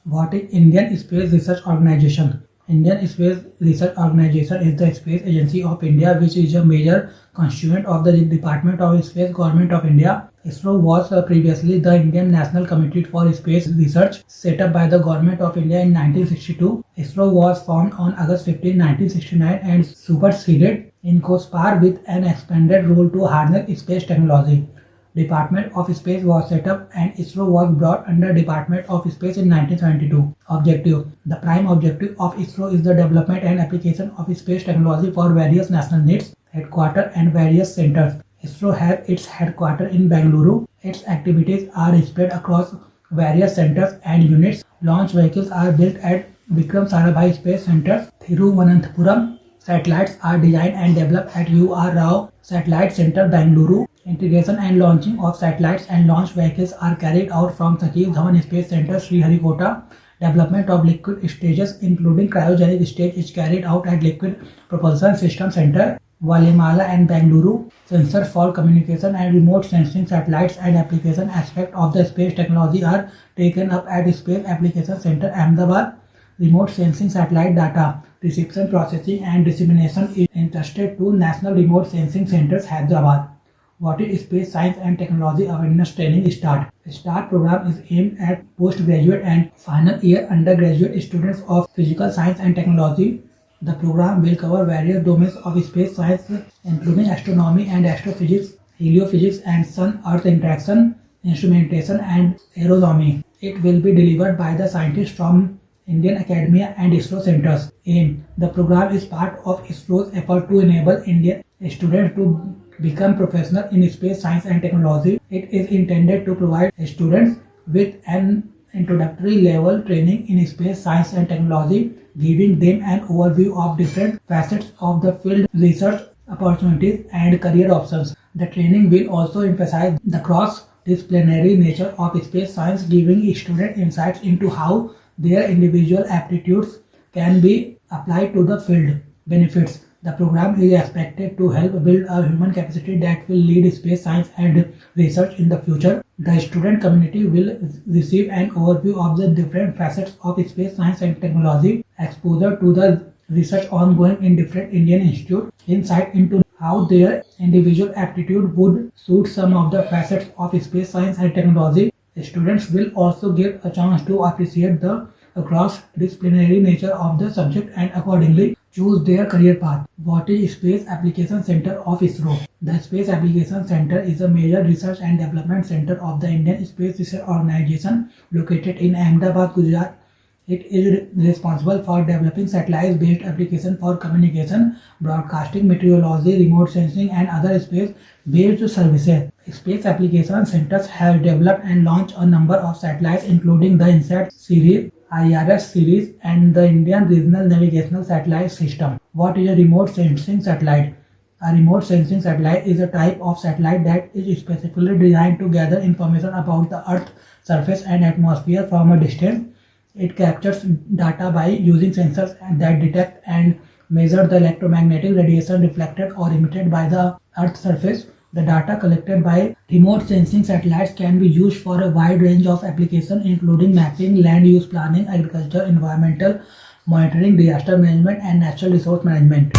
What is Indian Space Research Organization? Indian Space Research Organization is the space agency of India, which is a major constituent of the Department of Space, Government of India. ISRO was previously the Indian National Committee for Space Research, set up by the Government of India in 1962. ISRO was formed on August 15, 1969 and superseded INCOSPAR with an expanded role to harness space technology. Department of Space was set up and ISRO was brought under Department of Space in 1972. Objective: the prime objective of ISRO is the development and application of space technology for various national needs, headquarters and various centers. ISRO has its headquarters in Bengaluru. Its activities are spread across various centers and units. Launch vehicles are built at Vikram Sarabhai Space Center, Thiruvananthapuram. Satellites are designed and developed at U. R. Rao Satellite Center, Bengaluru. Integration and launching of satellites and launch vehicles are carried out from Sachiv Dhawan Space Center, Sriharikota. Development of liquid stages, including cryogenic stage, is carried out at Liquid Propulsion System Center, Valimala and Bengaluru. Sensors for communication and remote sensing satellites and application aspect of the space technology are taken up at Space Application Center, Ahmedabad. Remote sensing satellite data reception, processing and dissemination is entrusted to National Remote Sensing Centers, Hyderabad. What is Space Science and Technology Awareness Training START? START program is aimed at postgraduate and final year undergraduate students of physical science and technology. The program will cover various domains of space science, including astronomy and astrophysics, heliophysics and sun-earth interaction, instrumentation and aeronomy. It will be delivered by the scientists from Indian Academia and ISRO centers. Aim: the program is part of ISRO's effort to enable Indian students to become professional in space science and technology. It is intended to provide students with an introductory level training in space science and technology, giving them an overview of different facets of the field, research opportunities and career options. The training will also emphasize the cross-disciplinary nature of space science, giving students insights into how their individual aptitudes can be applied to the field. Benefits: the program is expected to help build a human capacity that will lead space science and research in the future. The student community will receive an overview of the different facets of space science and technology, exposure to the research ongoing in different Indian institutes, insight into how their individual aptitude would suit some of the facets of space science and technology. Students will also get a chance to appreciate the cross-disciplinary nature of the subject and accordingly choose their career path. What is Space Application Center of ISRO? The Space Application Center is a major research and development center of the Indian Space Research Organization located in Ahmedabad, Gujarat. It is responsible for developing satellite-based applications for communication, broadcasting, meteorology, remote sensing, and other space-based services. Space application centers have developed and launched a number of satellites, including the INSAT series, IRS series, and the Indian Regional Navigational Satellite System. What is a remote sensing satellite? A remote sensing satellite is a type of satellite that is specifically designed to gather information about the Earth's surface and atmosphere from a distance. It captures data by using sensors that detect and measure the electromagnetic radiation reflected or emitted by the Earth's surface. The data collected by remote sensing satellites can be used for a wide range of applications, including mapping, land use planning, agriculture, environmental monitoring, disaster management, and natural resource management.